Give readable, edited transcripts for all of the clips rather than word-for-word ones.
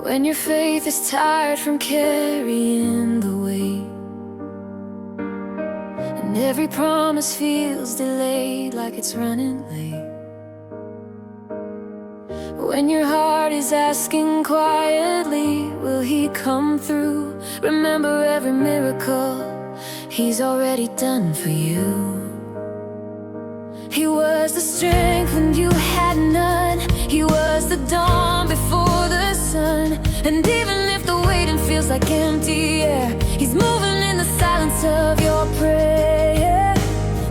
When your faith is tired from carrying the weight, and every promise feels delayed like it's running late. When your heart is asking quietly, will He come through? Remember every miracle He's already done for you. He was the strength when you had none. He was the dawn before the sun. And even if the waiting feels like empty air, He's moving in the silence of your prayer.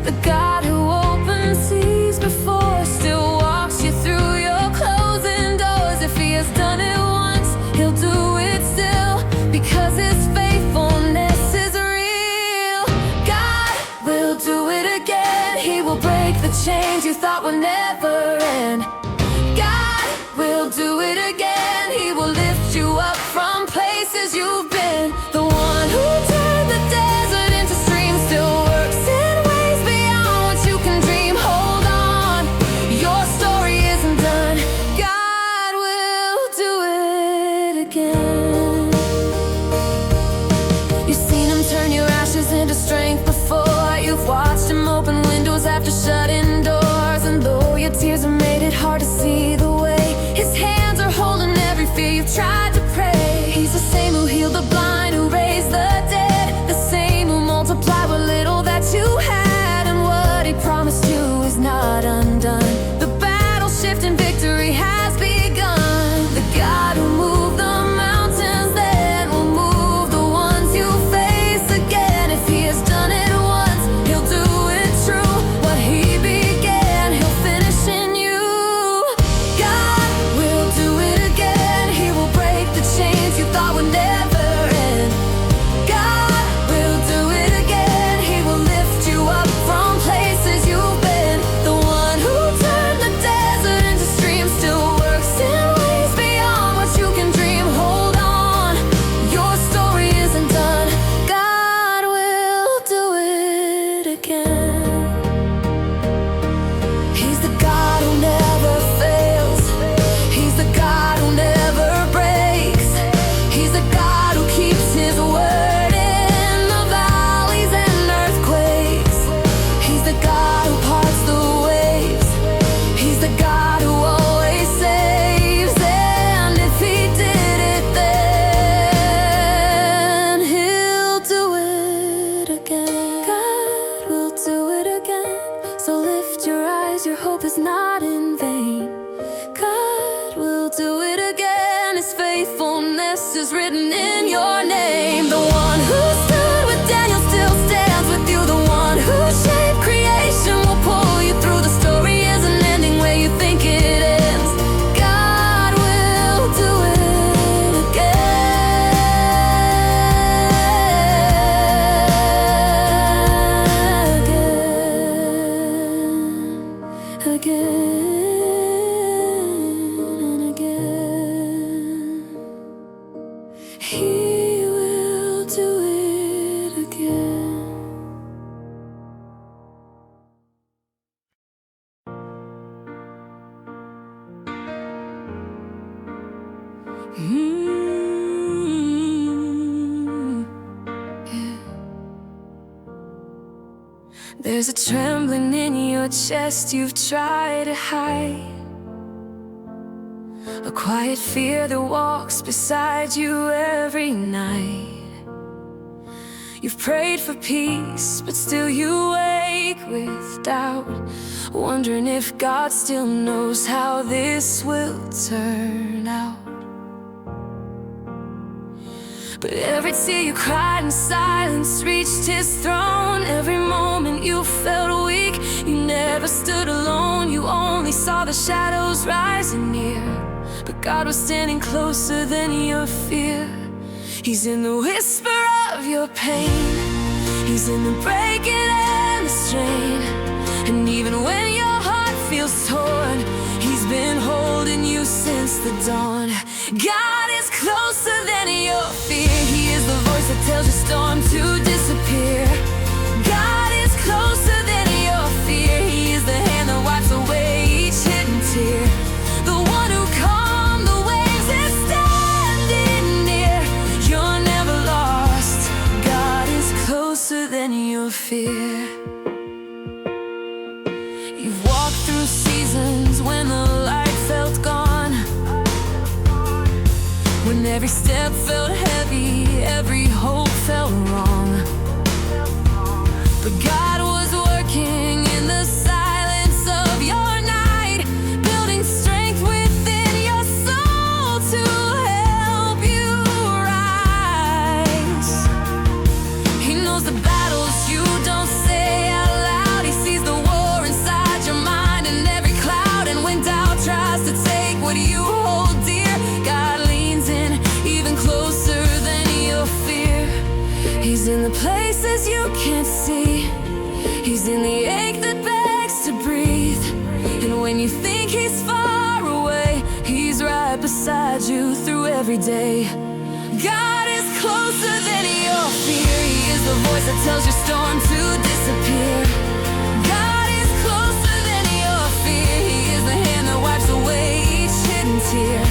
The God who opened seas before still walks you through your closing doors. If He has done it once, He'll do it still, because His faithfulness is real. God will do it again. He will break the chains you thought would never end. God will do it again. He will lift you up from places you've been. The one who turned the desert into streams still works in ways beyond what you can dream. Hold on, your story isn't done. God will do it again. You've seen Him turn your ashes into strength before. You've watched Him open windows after shutting doors. And though your tears have made it hard to see the way, His hands are holding every fear you've tried to pray. He's the same who healed the blind, who raised the dead, the same who multiplied what little that you had. And what He promised you is not undone. The battle shift and victory has begun. The God who moved the mountains then will move the ones you face again. If He has done it once, He'll do it true. What He began, He'll finish in you. God will do it again. He will break the chains you thought would never end. God will do it again. He will lift you up from places you've been. The one who turned the desert into streams still works in ways beyond what you can dream. Hold on, your story isn't done. God will do it again. He's the God who never fails. He's the God who never breaks. He's the God who keeps His word in the valleys and earthquakes. He's the God who parts the waves. He's the God who always saves. And if He did it then, He'll do it again. God will do it again. So lift your eyes, your hope is not in vain. God will do it again. His faithfulness is written in your name. The one who stood with Daniel still stands with you. The one who shaped creation will pull you through. The story isn't ending where you think it ends. God will do it again, and again. He will do it again. Yeah. There's a trembling in your chest you've tried to hide, a quiet fear that walks beside you every night. You've prayed for peace, but still you wake with doubt, wondering if God still knows how this will turn out. But every tear you cried in silence reached His throne. Every moment you felt weak, you never stood alone. You only saw the shadows rising near, but God was standing closer than your fear. He's in the whisper of your pain. He's in the breaking and the strain. And even when your heart feels torn, He's been holding you since the dawn. God is closer than your fear. He is the voice that tells your storm to disappear. God is closer than your fear. He is the hand that wipes away each hidden tear. The one who calmed the waves is standing. Every step felt heavy, every hope felt wrong. But God was working in the silence of your night, building strength within your soul to help you rise. He knows the battles you don't say out loud. He sees the war inside your mind and every cloud. And when doubt tries to take what you hold dear, God leans in even closer than your fear. He's in the places you can't see. He's in the ache that begs to breathe. And when you think he's far away, he's right beside you through every day. God is closer than your fear. He is the voice that tells your storm to disappear. God is closer than your fear. He is the hand that wipes away each hidden tear.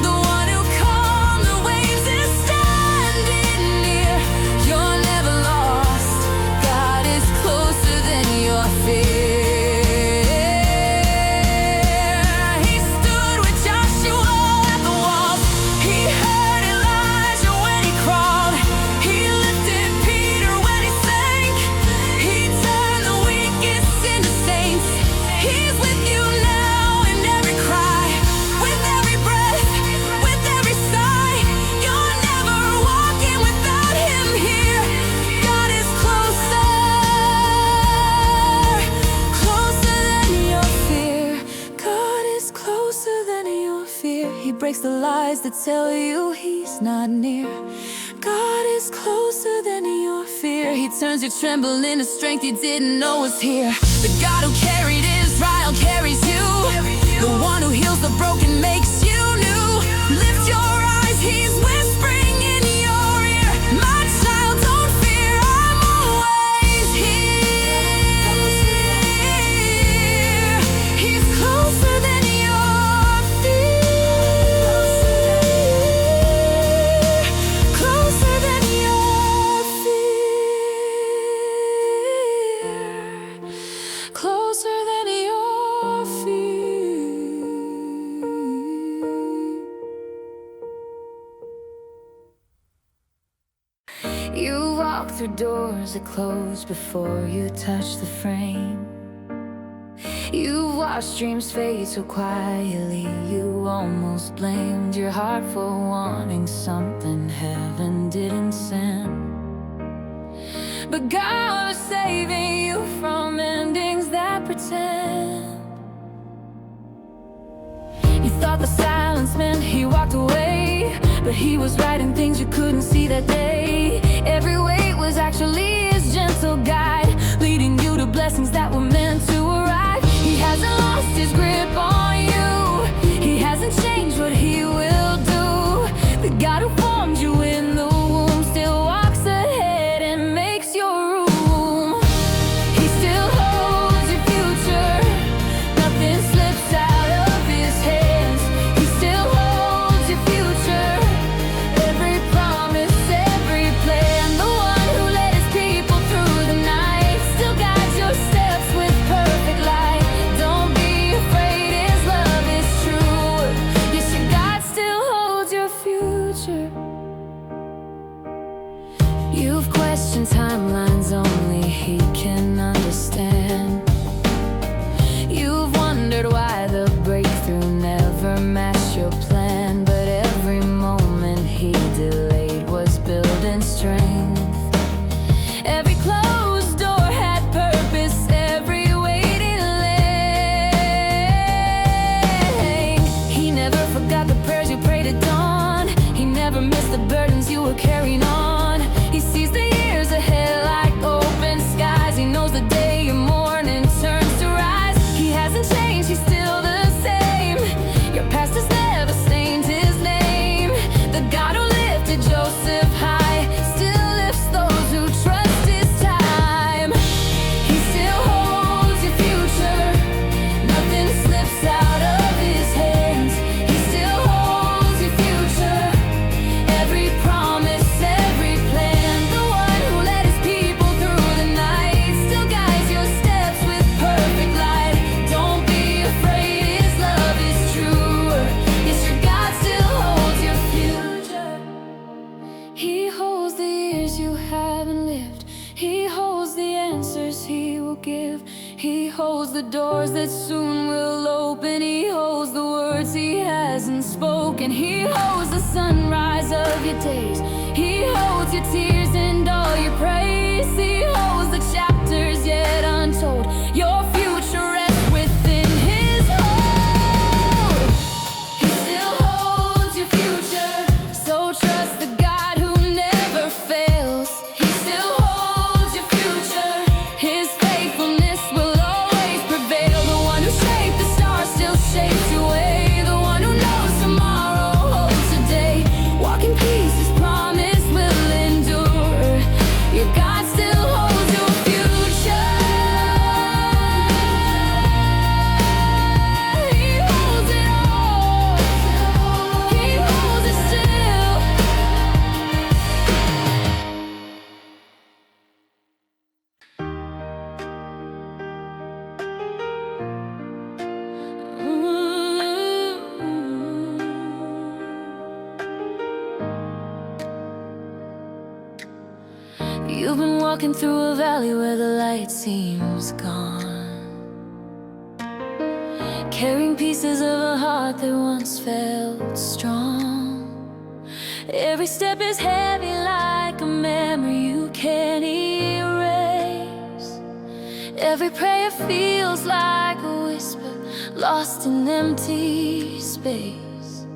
The one who calmed the waves is standing near. You're never lost. God is closer than your fear. He stood with Joshua at the walls. He heard Elijah when he crawled. He lifted Peter when he sank. He turned the weakest into saints. He's with you now in every cry, with every breath, with every sigh. You're never walking without him here. God is closer, closer than your fear. God is closer than your fear. He breaks the lies that tell you he's not near. God is closer than your fear. He turns your tremble into strength you didn't know was here. The God who carried Israel carries you. The one who heals the broken makes you new. Lift your eyes, he's whispering in your ear. My child, don't fear, I'm always here. He's closer than your fear. Closer than your fear. Closer than your fear. You walk through doors that close before you touch the frame. You watched dreams fade so quietly, you almost blamed your heart for wanting something heaven didn't send. But God was saving you from endings that pretend. You thought the silence meant he walked away, but he was writing things you couldn't see that day. Every weight was actually his gentle guide, leading you to blessings that were meant to arrive. He hasn't lost his grip on you. He hasn't changed what he will do. The God who formed you in the womb still walks ahead and makes your room. He still holds your future. Nothing slips out of his hands. He still holds your future. Every promise, every plan. The one who led his people through the night still guides your steps with perfect light. Don't be afraid, his love is true. Yes, your God still holds your future. You've questioned timelines only he can understand. You've wondered why the breakthrough never matched your plan. But every moment he delayed was building strength. Every closed door had purpose, every waiting lane. He never forgot the prayers you prayed at dawn. He never missed the burdens you were carrying on. He sees the years ahead like open skies. He knows the day your morning turns to rise. He hasn't changed, he's still the same. Your past has never stained his name. The God who lifted Joseph high still lifts those who trust his time. He still holds your future. Nothing slips out of his hands. He still holds your future. Every promise, every plan. The one who led his people through the night still guides your steps with perfect light. Don't be afraid, his love is true. Yes, your God still holds your future. He holds the years you haven't lived. He holds the answers He will give. He holds the doors that soon will open. He holds the words He hasn't spoken. He holds the sunrise of your days. He holds your tears and all your praise. He holds the chapters yet untold. Your future rests within His hold. He still holds your future, so trust the God who never fails. He still holds your future. His faithfulness will always prevail. The one who shaped the stars still shapes your way. The one who knows tomorrow holds today. Walk in peace, His promise will endure. Your God still holds your future. He holds it all. He holds it still. You've been walking through a valley where the light seems gone, carrying pieces of a heart that once felt strong. Every step is heavy like a memory you can't erase. Every prayer feels like a whisper lost in empty space.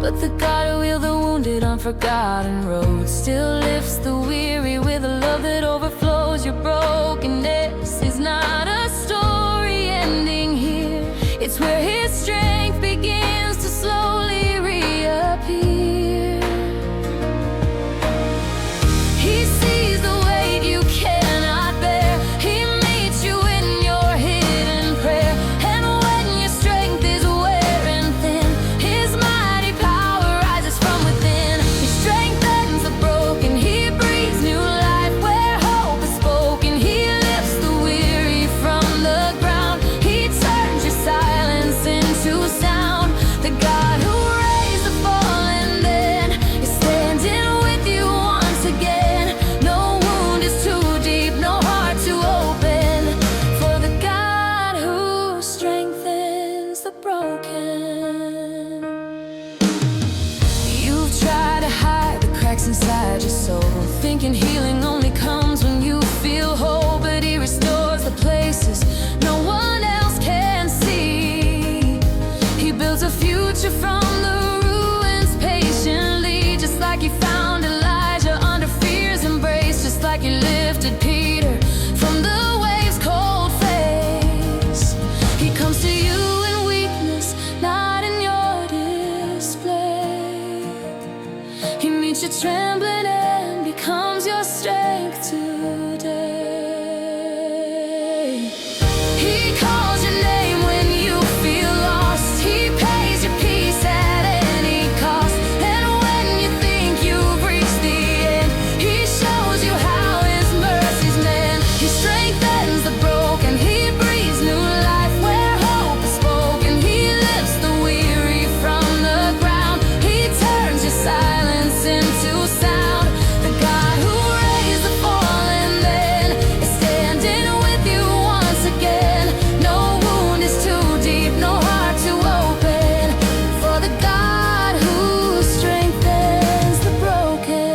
But the God who healed the wounded on forgotten roads still lifts the weary with a love that overflows. Your brokenness is not a story ending here. It's where His strength begins to slowly reappear. He sees the weight you cannot bear. He meets you in your hidden prayer. And when your strength is wearing thin, His mighty power rises from within. He strengthens the broken. He breathes new life where hope is spoken. He lifts the weary from the ground. He turns your silence into sound. The God who raised the fallen then is standing with you once again. No wound is too deep, no heart to open, for the God who strengthens the broken. You've tried to hide the cracks inside your soul, thinking healing only comes when you feel whole. But He restores the places no one else can see. He builds a future from the ruins patiently, just like He found Elijah under fear's embrace, just like He lifted Peter from the waves' cold face. He comes to you in weakness, not in your display. He meets you trembling and becomes your strength today. He calls your name when you feel lost. He pays your peace at any cost. And when you think you've reached the end, He shows you how His mercies mend. He strengthens the broken. He breathes new life where hope is spoken. He lifts the weary from the ground. He turns your silence into sound. The God who raised the fallen then is standing with you once again. No wound is too deep, no heart to open, for the God who strengthens the broken.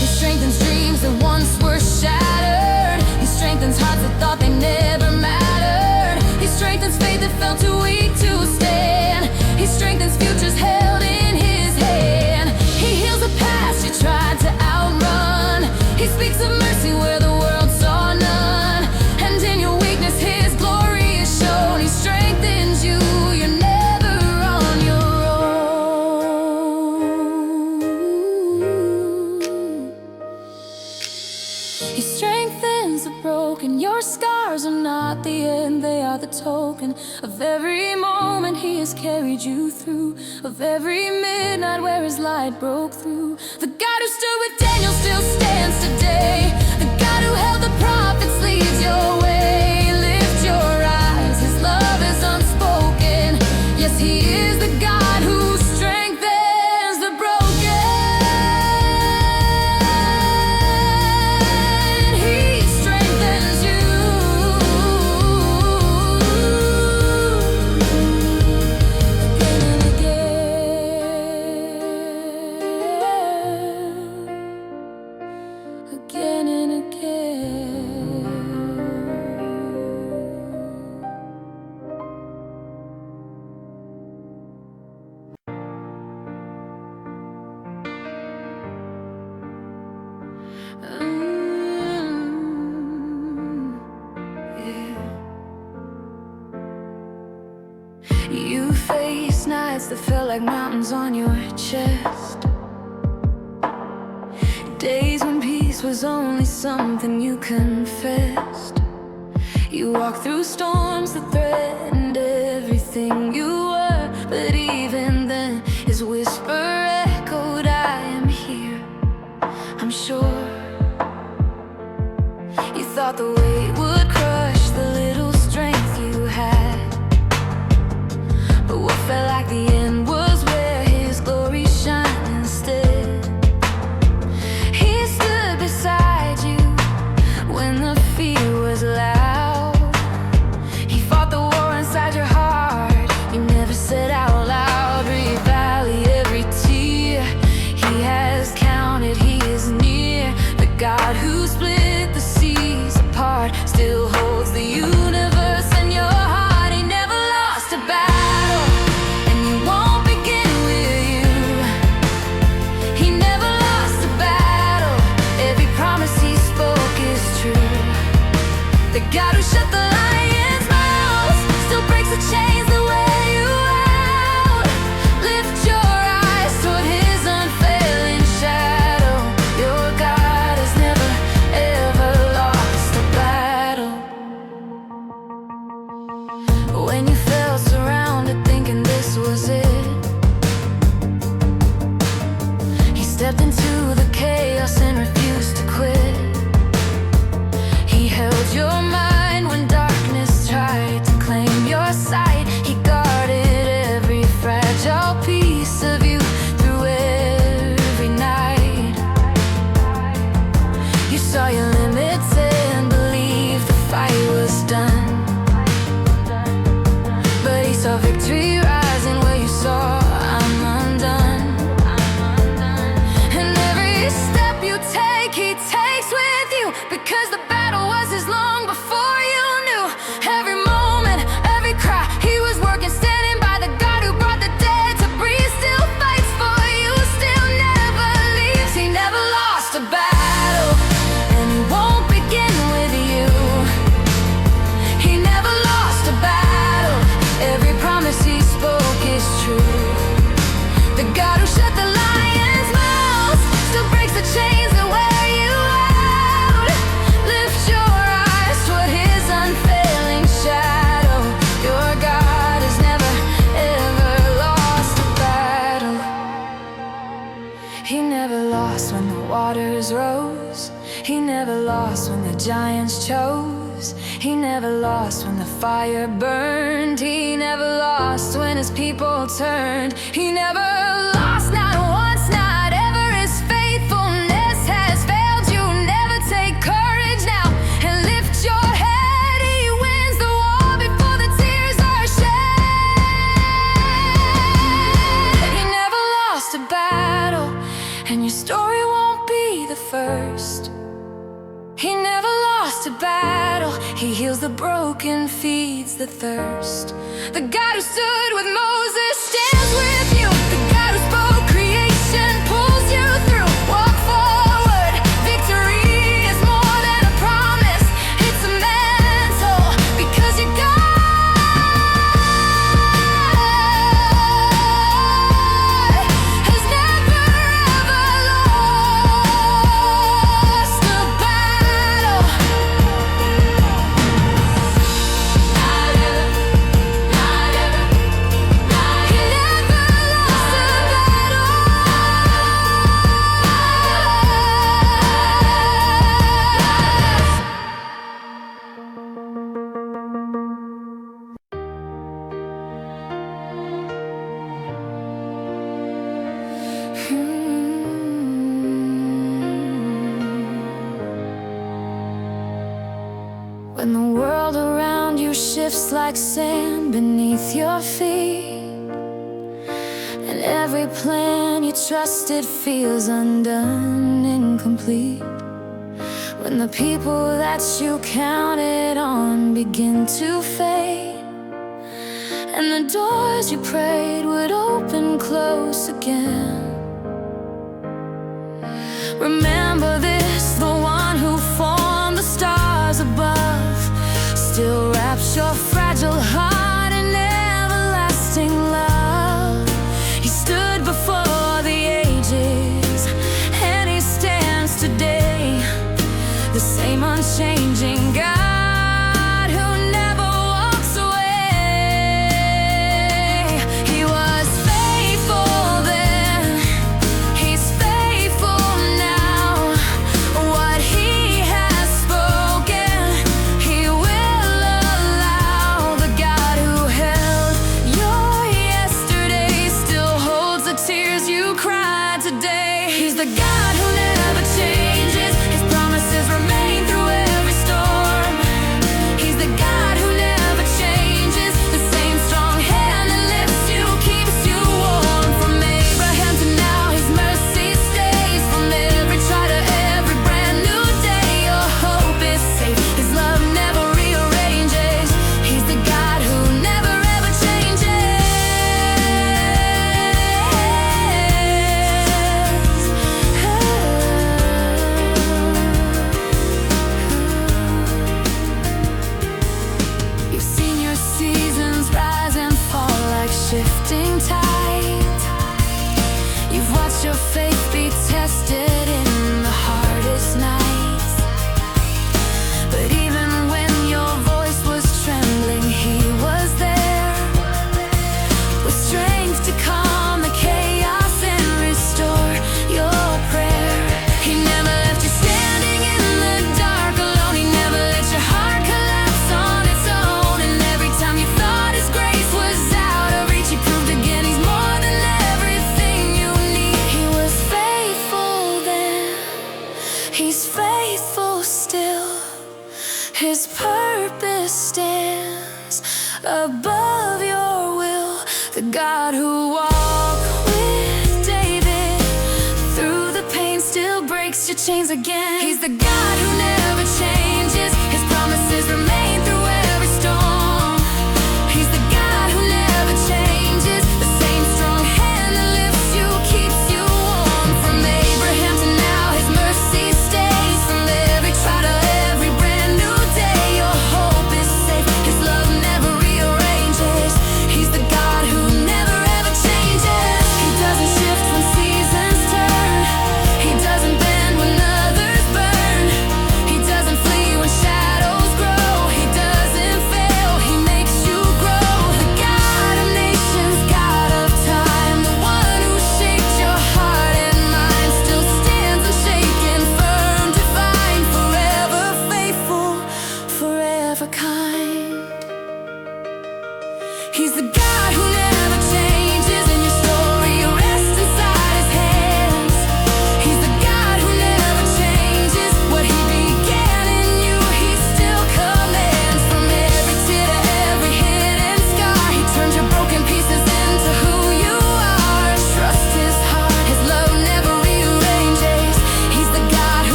He strengthens dreams that once were shattered. He strengthens hearts that thought they never mattered. He strengthens faith that felt too weak to stand. He strengthens futures held in His hand. He heals the past you tried to outrun. He speaks of mercy where the world saw none. And in your weakness His glory is shown. He strengthens you, you're never on your own. He strengthens the broken. Your scars are not the end, they are the token of every moment He has carried you through, of every midnight where His light broke through. The God who stood with Daniel still stands today. The God who held the prophets leads your way. Lift your eyes, His love is unspoken. Yes, He is the God who strengthens Mm, yeah. You face nights that felt like mountains on your chest, days when peace was only something you confessed. You walked through storms that threatened everything you were, but even then his whisper echoed, I am here, I'm sure. You thought the weight would crush the little strength you had, but what felt like the end was where his glory shined instead. He stood beside you when the fear was loud. He fought the war inside your heart, you never said out loud. Revalley every tear he has counted, he is near. The God who split the seas apart still holds the universe in your heart. He never lost a battle, and you won't begin with you. He never lost a battle, every promise he spoke is true. The God who shut the lion's mouth still breaks the chains that wear you out. Lift your eyes toward his unfailing shadow. Your God has never ever lost a battle. When you felt surrounded thinking this was it, he stepped into the chaos and refused to quit. He held your mind when darkness tried to claim your sight. He guarded every fragile piece of you through every night. You saw your limits and believed the fight was done, but he saw victory rising where you saw I'm undone. And every step you take, he takes with you, because the battle was his long before you knew. Every moment, every cry, he was working, standing by. The God who brought the dead to breathe still fights for you, still never leaves. He never lost a battle, and he won't begin with you. He never lost a battle, every promise he spoke is true. The God who shut the lion's mouth still breaks the chains that wear you out. Lift your eyes toward his unfailing shadow. Your God has never ever lost a battle. He never lost when the waters rose. He never lost when the giants chose. He never lost when the fire burned. He never lost when his people turned. He never lost, not once, not ever. His faithfulness has failed you. Never take courage now and lift your head. He wins the war before the tears are shed. He never lost a battle, and your story won't be the first. He never lost a battle, he heals the broken, feeds the thirst. The God who stood with Moses stands with you. The God who spoke creation pulls you through. Walk forward, victory is more than a promise, it's a mantle, because your God has never ever lost a battle. Not ever, not ever, not he never lost a battle. When the world around you shifts like sand beneath your feet, and every plan you trusted feels undone, incomplete. When the people that you counted on begin to fade, and the doors you prayed would open close again. Remember this, the before the ages, and he stands today, the same unchanging God who never walks away. He was faithful then, he's faithful now. What he has spoken, he will allow. The God who held your yesterday still holds the tears you cried today. He's the God who never changes, his promises remain through every storm. He's the God who never changes, the same strong hand that lifts you, keeps you warm. From Abraham to now, his mercy stays. From every try to every brand new day, your hope is safe, his love never rearranges. He's the God who never ever changes. You've seen your seasons rise and fall like shifting tides. You've watched your faith be tested in the hardest nights. But even when your voice was trembling, he was there with strength to calm the chaos and restore your prayer. He never left you standing in the dark alone. He never let your heart collapse on its own. And every time you thought his grace was out of reach, he proved again he's more than everything you need. He was faithful then, he's faithful still. His purpose stands above your will. The God who walked with David through the pain still breaks your chains again. He's the God who never